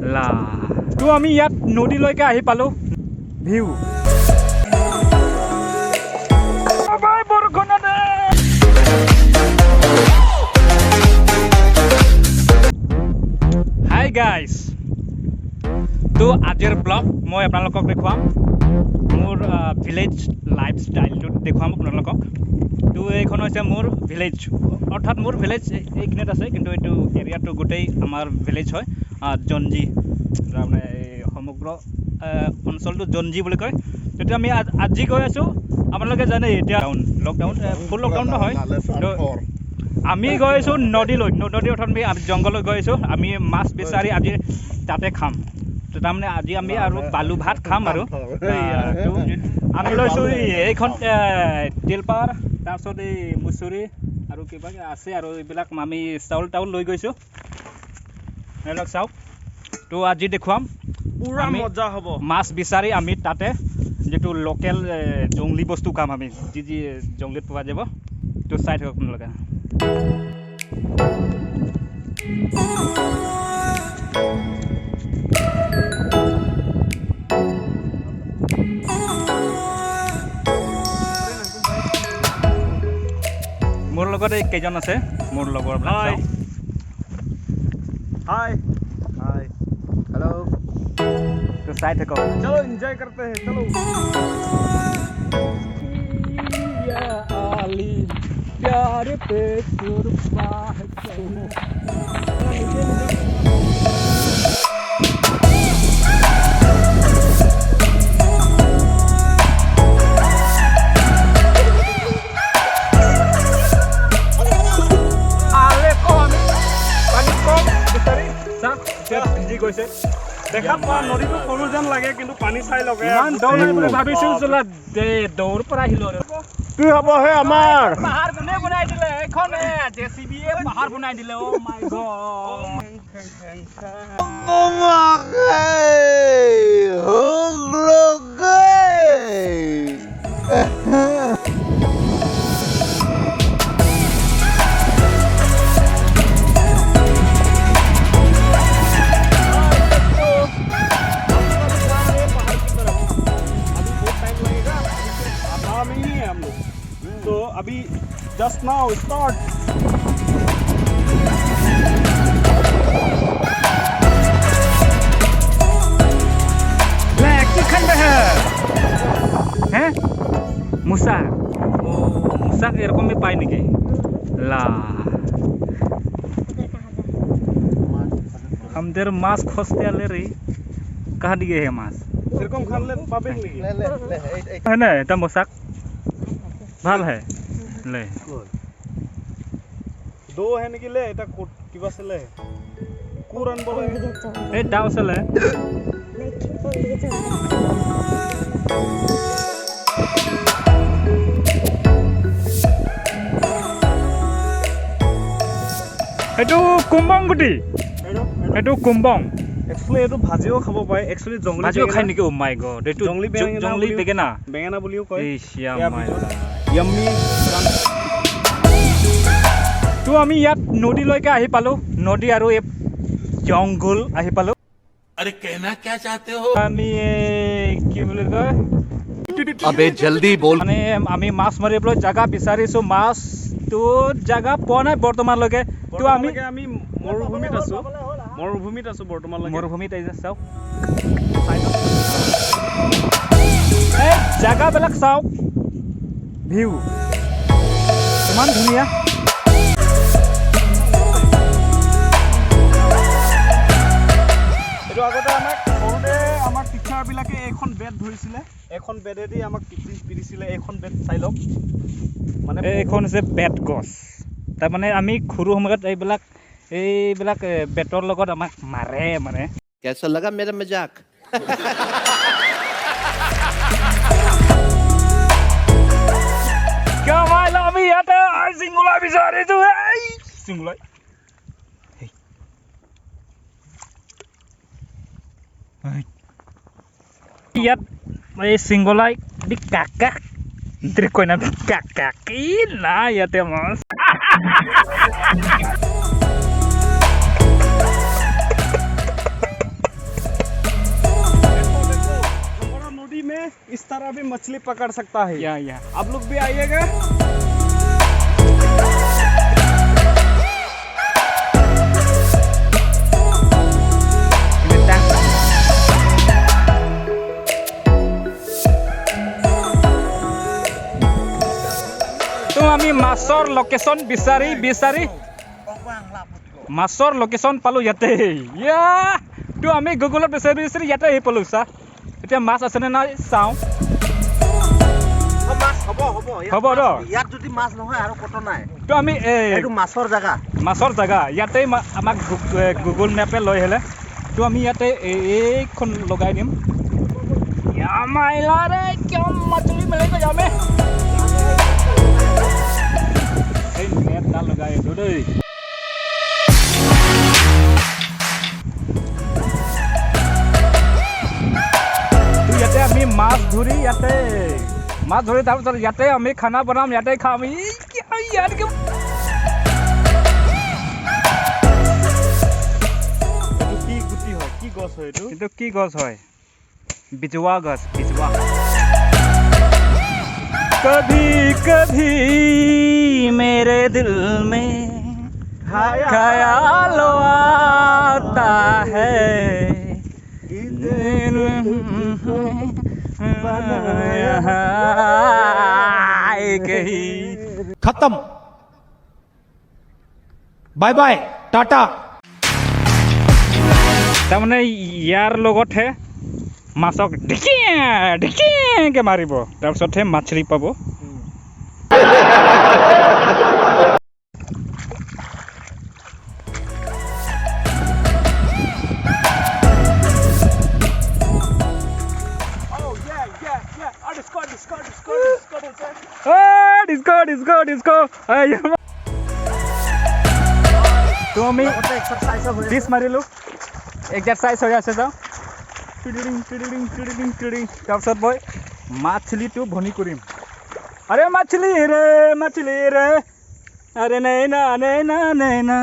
লা তো আমি ইয়াত নদীলৈকে আহি পালো ভিউ বাই বৰষুণতে হাই গাইজ তো আজিৰ ব্লগ মই আপোনালোকক দেখুৱাম মোৰ ভিলেজ লাইফষ্টাইলটো দেখুৱাম আপোনালোকক তো এইখন হৈছে মোৰ ভিলেজ অৰ্থাৎ মোৰ ভিলেজ এইখিনিত আছে কিন্তু এইটো এৰিয়াটো গোটেই আমাৰ ভিলেজ হয় জঞ্জি তাৰমানে সমগ্ৰ অঞ্চলটো জঞ্জি বুলি কয় তেতিয়া আমি আজি গৈ আছোঁ আপোনালোকে জানে এতিয়া লকডাউন ফুল লকডাউন নহয় আমি গৈ আছোঁ নদীলৈ নদী অৰ্থাৎ আমি জংঘলত গৈ আছোঁ আমি মাছ বিচাৰি আজি তাতে খাম তাৰমানে আজি আমি আৰু বালু ভাত খাম আৰু আমি লৈছোঁ এইখন তেলপাৰ তাৰপিছত এই মুচুৰি আৰু কিবা আছে আৰু এইবিলাক আমি চাউল তাউল লৈ গৈছোঁ এইবিলাক চাওক তো আজি দেখুৱাম পুৰা মজা হ'ব মাছ বিচাৰি আমি তাতে যেটো লোকেল জংলী বস্তু খাম আমি যি যি জংলীত পোৱা যাব তো চাই থাকক আপোনালোকে মোৰ লগত এই কেইজন আছে মোৰ লগৰ হাই हाय हाय हेलो तो साइड है कौन चलो एंजॉय करते हैं चलो या आली प्यार पे कुर्बान গৈছে দেখা পা নদীটো সৰু যেন লাগে কিন্তু পানী চাই লগে ইমান দৌৰ নাই বুলি ভাবিছোঁ চলা দৌৰ পৰা আহিলো কি হ'ব হে আমাৰ পাহাৰ কোনে বনাই দিলে এখন জেচিবিয়ে পাহাৰ বনাই দিলে ও মাই গড तो अभी जस्ट नाउ स्टार्ट हैं मुसा ओ मुसा এরকম में पाई नहीं ला हम देर मास खोजते आले रे कहाँ दिए है मास এরকম খানলে পাবেন নাকি है ना এটা মুসাক ভাল है ले दो है नेকি ले এটা কিবা চলে কুৰান বলে এই দাও চলে এটো কুম্বং গুটি এটো কুম্বং एक्चुअली এটো ভাজিও খাব পায় एक्चुअली জংলী ভাজিও খাই নেকি ও মাই গড এটো জংলী বেঙেনা বেঙেনা বুলিও কয় এই শিয়া মাই यम्मी तो আমি ইয়াত নদীলৈকে আহি পালো নদী আৰু এই জংঘল আহি পালো अरे कहना क्या चाहते हो আমি কি বুলি কয় अबे जल्दी बोल মানে আমি মাছ মাৰিবলৈ জায়গা বিচাৰিছো মাছ তো জায়গা পোৱা নাই বৰ্তমানলৈকে তো আমি মৰুভূমিত আছো বৰ্তমানলৈকে মৰুভূমিত আহি চাওক এই জায়গাবিলাক চাওক ভিউ ইমান ধুনীয়া এইটো আগতে আমাক টিচাৰবিলাকে এখন বেড ধৰিছিলে এখন বেডেদি আমাক পিৰিছিলে এখন বেড চাই লওক মানে এইখন হৈছে বেড গছ তাৰমানে আমি সৰু সময়ত এইবিলাক বেটৰ লগত আমাক মাৰে মানে कैसा लगा मेरा मजाक Kamala আমি ইয়াতে সিংগুলা বিচাৰিছো এই সিংগুলা ইয়াত এই সিংগুলাই দি কাকা Trikona kakakina ya temas. इस तरह भी मछली पकड़ सकता है। या आप लोग भी आइएगा। তো আমি মাছৰ লোকেশ্যন বিচাৰি মাছৰ লোকেশ্যন পালোঁ ইয়াতে। তো আমি গুগলত বিচাৰি ইয়াতে আহি পালোঁ চা। এতিয়া মাছ আছেনে নাই চাওঁ। হ'ব ন? ইয়াত যদি মাছ নহয় আৰু কত নাই। তো আমি এইটো মাছৰ জাগা ইয়াতে আমাক গুগল মেপে লৈ আহিলে। তো আমি ইয়াতে এইখন লগাই দিম। मछली मिलेगा यहाँ में नेट डाल लगाए दो दे। तो याते आमी माछ धरी तार पिছত याते आमी खाना बनाम याते खाम। यार के কি গুটি হয়, কি গছ হয় এইটো? কিন্তু কি গছ হয়? बिजवा गस बिजवा। कभी कभी मेरे दिल में ख्याल आता है खत्म, बाय बाय, टाटा। তাৰমানে ইয়াৰ লগতহে মাছক ঢেকিয়াকে মাৰিব, তাৰপিছতহে মাছলি পাব। তো আমি ডিছ মাৰিলোঁ, এক্সাৰচাইজ হৈ আছে যাওঁ। তাৰপিছত মই মাছলিটো ভনি কৰিম। আৰে মাছলি ৰে अरे नैना नैना नैना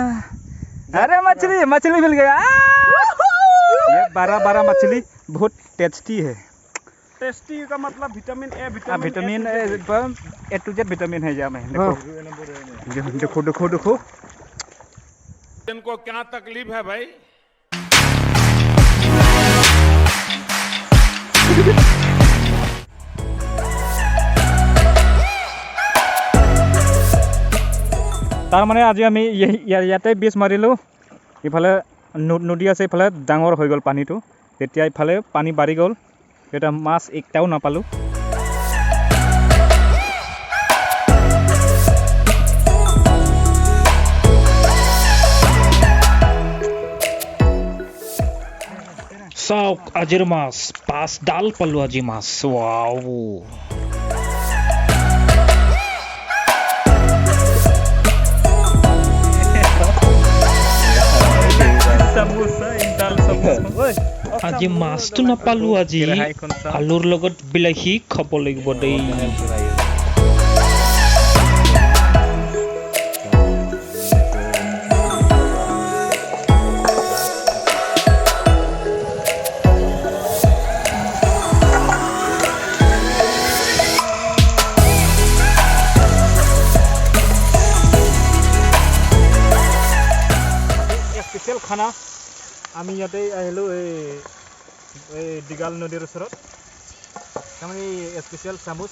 अरे मछली मिल गया। ये 12 मछली बहुत टेस्टी है। टेस्टी का मतलब vitamin A, vitamin A to Z vitamin है जा में। देखो देखो देखो इनको क्या तकलीफ है भाई? তাৰ মানে আজি আমি ইয়াতে বিচ মাৰিলোঁ। ইফালে নদী আছে, ইফালে ডাঙৰ হৈ গ'ল পানীটো। তেতিয়া ইফালে পানী বাঢ়ি গ'ল, এতিয়া মাছ একটাও নাপালোঁ। চাওক আজিৰ মাছ, 5 ডাল পালোঁ আজি মাছ। ৱাও, আজি মাছটো নাপালোঁ। আজি আলুৰ লগত বিলাহী খাব লাগিব দেই। স্পেচিয়েল খানা আমি ইয়াতে আহিলোঁ, এই দীঘল নদীৰ ওচৰত। তাৰমানে স্পেচিয়েল চামুচ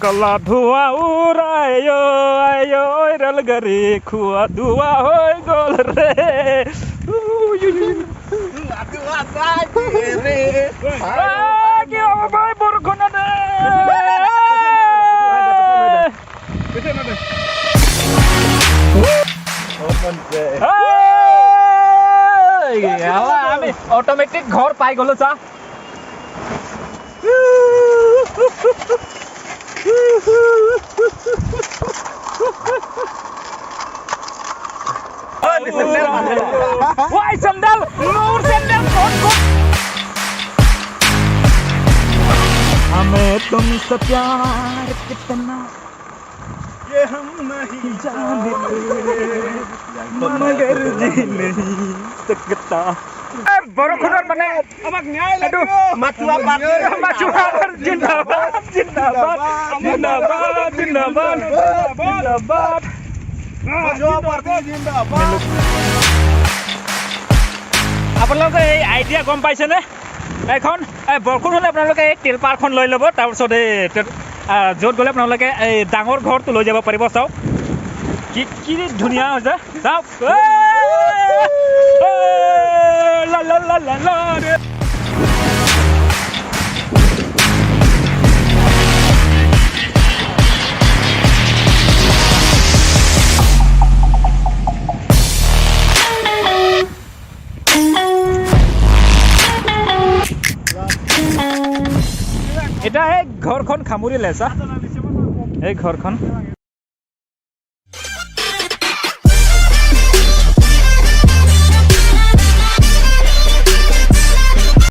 कला धुआं उड़ायो आयो रेलगाड़ी खुआ धुआं हो गोल रे। भाई बरखुन दे আমি অটোমেটিক ঘৰ পাই গলো চা Why sandal? Nur sandal kok. हमें तुमसे प्यार कितना ये हम नहीं जानते मगर जी नहीं सकता বৰষুণৰ মানে আমাক ন্যায় লাগিব মাতুৱা পাত মাছুৱাৰ জিন্দাবাদ জিন্দাবাদ জিন্দাবাদ জিন্দাবাদ জিন্দাবাদ আপোনালোকে এই আইডিয়া গম পাইছেনে এখন বৰষুণ হ'লে আপোনালোকে এই তেলপাৰখন লৈ ল'ব তাৰপিছত এই য'ত গ'লে আপোনালোকে এই ডাঙৰ ঘৰটো লৈ যাব পাৰিব চাওক কি কি ধুনীয়া হৈছে চাওক লা লা লা লা লা এটা এই ঘৰখন খামুৰিলে চা এই ঘৰখন